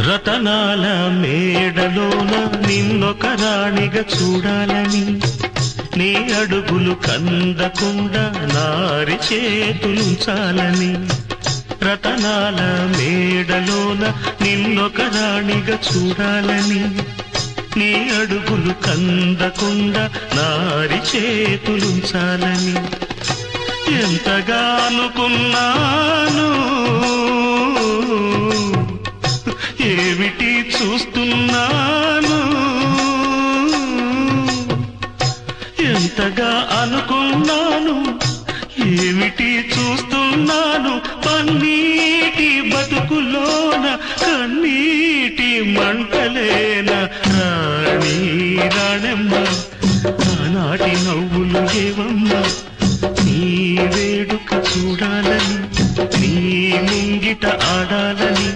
రతనాల మేడలోన నిన్నొక రాణిగా చూడాలని, నీ అడుగులు కందకుండా నారి చేతులుంచాలని. రతనాల మేడలోన నిన్నొక రాణిగా చూడాలని, నీ అడుగులు కందకుండా నారి చేతులుంచాలని. ఎంతగా అనుకున్నాను, ఏమిటి చూస్తున్నాను. ఎంతగా అనుకున్నాను, ఏమిటి చూస్తున్నాను. పన్నీటి బతుకులోన కన్నీటి మంటలేన రాణి రాణమ్మ. ఆనాటి నవ్వులు ఏవమ్మ, నీ వేడుక చూడాలని, నీ ముంగిట ఆడాలని.